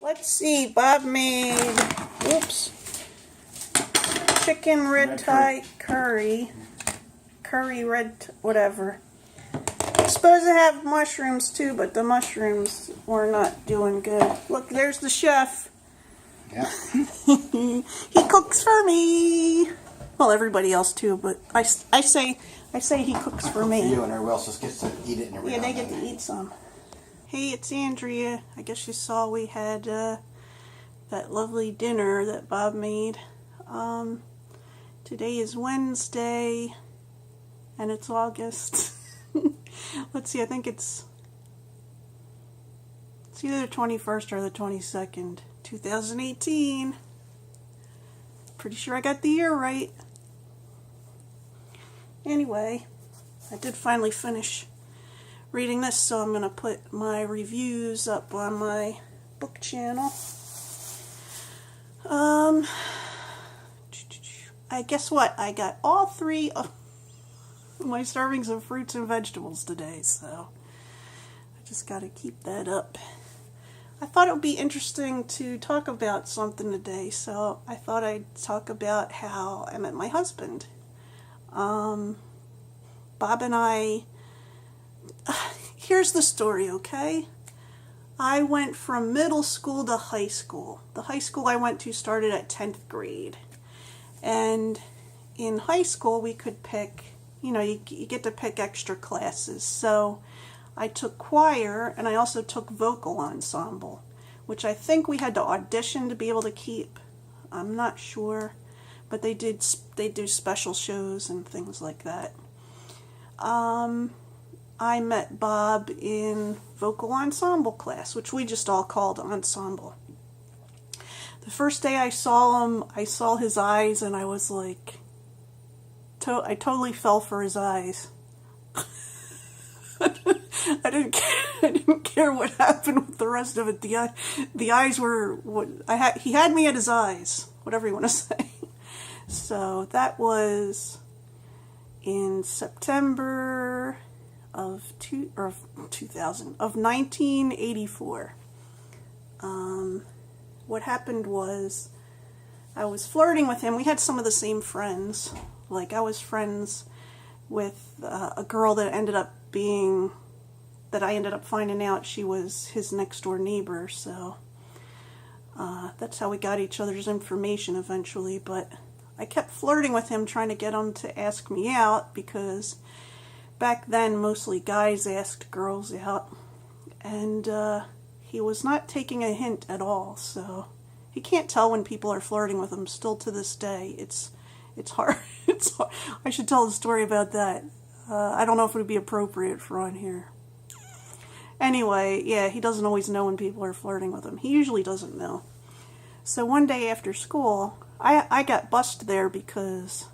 Let's see, Bob made, oops, chicken red Thai curry, whatever. It's supposed to have mushrooms too, but the mushrooms were not doing good. Look, there's the chef. Yeah. He cooks for me. Well, everybody else too, but I say he cooks for me. For you, and everybody else just gets to eat it. And yeah, they get to eat some. Hey, it's Andrea. I guess you saw we had that lovely dinner that Bob made. Today is Wednesday, and it's August. Let's see, I think it's either the 21st or the 22nd, 2018. Pretty sure I got the year right. Anyway, I did finally finish reading this, so I'm going to put my reviews up on my book channel. I guess what? I got all three of my servings of fruits and vegetables today, so I just got to keep that up. I thought it would be interesting to talk about something today, so I thought I'd talk about how I met my husband. Bob and I, here's the story, okay? I went from middle school to high school. The high school I went to started at 10th grade. And in high school we could pick, you get to pick extra classes. So I took choir, and I also took vocal ensemble, which I think we had to audition to be able to keep. I'm not sure, but they do special shows and things like that. I met Bob in vocal ensemble class, which we just all called ensemble. The first day I saw him, I saw his eyes, and I was like, I totally fell for his eyes. I didn't care what happened with the rest of it. The eyes were what he had me at his eyes, whatever you want to say. So that was in September of 1984. What happened was I was flirting with him. We had some of the same friends. Like, I was friends with a girl that I ended up finding out she was his next door neighbor, so that's how we got each other's information eventually. But I kept flirting with him, trying to get him to ask me out, because back then mostly guys asked girls out, and he was not taking a hint at all. So he can't tell when people are flirting with him. Still to this day, it's hard. It's hard. I should tell the story about that. I don't know if it would be appropriate for on here. Anyway, yeah, he doesn't always know when people are flirting with him. He usually doesn't know. So one day after school, I got bused there because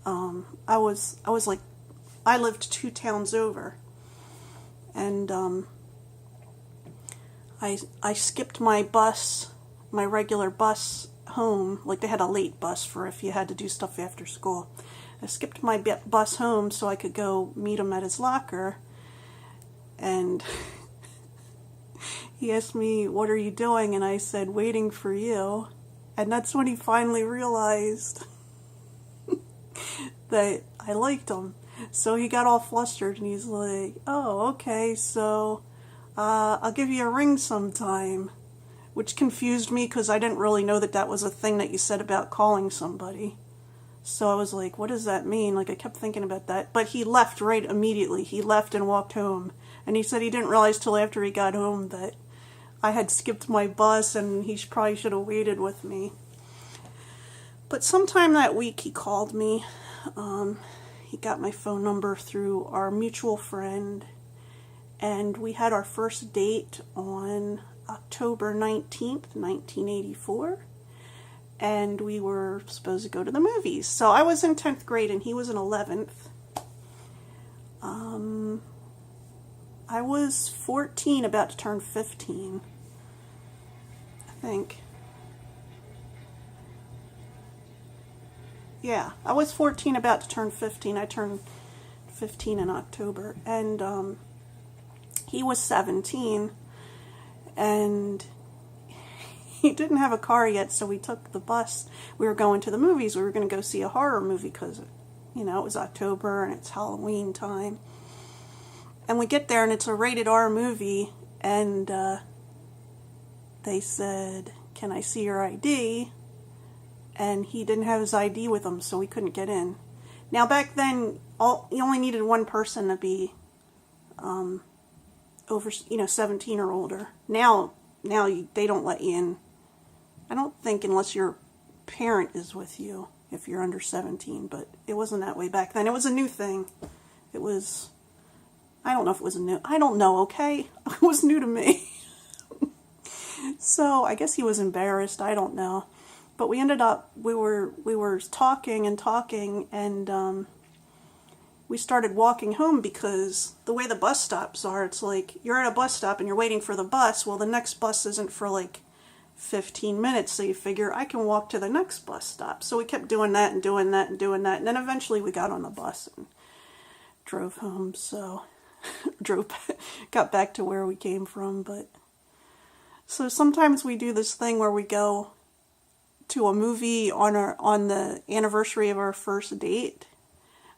I lived 2 towns over, and I skipped my regular bus home. Like, they had a late bus for if you had to do stuff after school. I skipped my bus home so I could go meet him at his locker, and he asked me, "What are you doing?" And I said, "Waiting for you." And that's when he finally realized that I liked him. So he got all flustered, and he's like, "Oh, okay, so I'll give you a ring sometime," which confused me because I didn't really know that was a thing that you said about calling somebody. So I was like, what does that mean? Like, I kept thinking about that. But he left right immediately. He left and walked home. And he said he didn't realize till after he got home that I had skipped my bus, and he probably should have waited with me. But sometime that week he called me. He got my phone number through our mutual friend, and we had our first date on October 19th, 1984, and we were supposed to go to the movies. So I was in 10th grade and he was in 11th. I was 14, about to turn 15, I think. Yeah, I was 14, about to turn 15. I turned 15 in October, and he was 17, and he didn't have a car yet, so we took the bus. We were going to the movies. We were going to go see a horror movie because, you know, it was October and it's Halloween time. And we get there and it's a rated R movie, and they said, "Can I see your ID?" And he didn't have his ID with him, so we couldn't get in. Now back then, you only needed one person to be over, 17 or older. Now they don't let you in. I don't think unless your parent is with you if you're under 17, but it wasn't that way back then. It was a new thing. It was, I don't know if it was I don't know, okay? It was new to me. So I guess he was embarrassed, I don't know. But we ended up, we were talking, and we started walking home because the way the bus stops are, it's like you're at a bus stop and you're waiting for the bus. Well, the next bus isn't for like 15 minutes, so you figure I can walk to the next bus stop. So we kept doing that and doing that and doing that, and then eventually we got on the bus and drove home. So got back to where we came from. But so sometimes we do this thing where we go to a movie on the anniversary of our first date.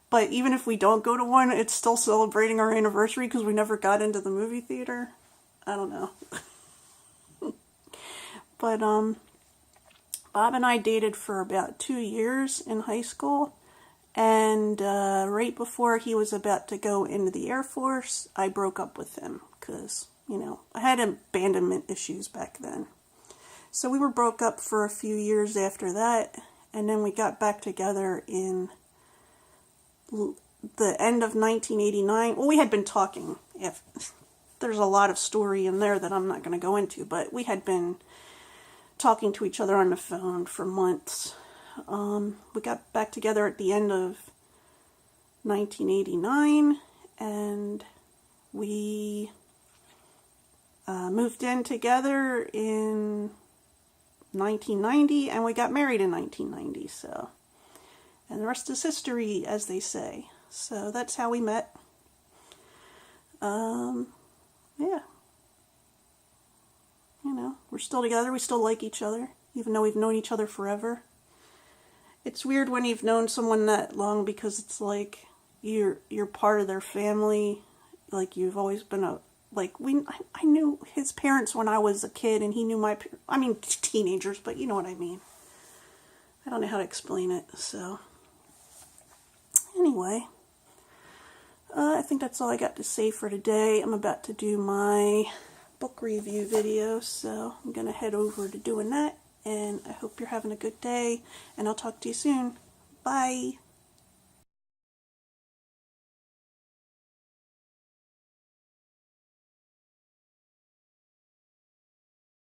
But even if we don't go to one, it's still celebrating our anniversary because we never got into the movie theater. I don't know. But Bob and I dated for about 2 years in high school. And right before he was about to go into the Air Force, I broke up with him because, I had abandonment issues back then. So we were broke up for a few years after that. And then we got back together in the end of 1989. Well, we had been talking. There's a lot of story in there that I'm not going to go into, but we had been talking to each other on the phone for months. We got back together at the end of 1989, and we moved in together in 1990, and we got married in 1990, so... And the rest is history, as they say. So that's how we met. Yeah. We're still together. We still like each other, even though we've known each other forever. It's weird when you've known someone that long because it's like you're part of their family. Like you've always been I knew his parents when I was a kid, and he knew teenagers, but you know what I mean. I don't know how to explain it, so... Anyway, I think that's all I got to say for today. I'm about to do my book review video, so I'm going to head over to doing that, and I hope you're having a good day, and I'll talk to you soon. Bye!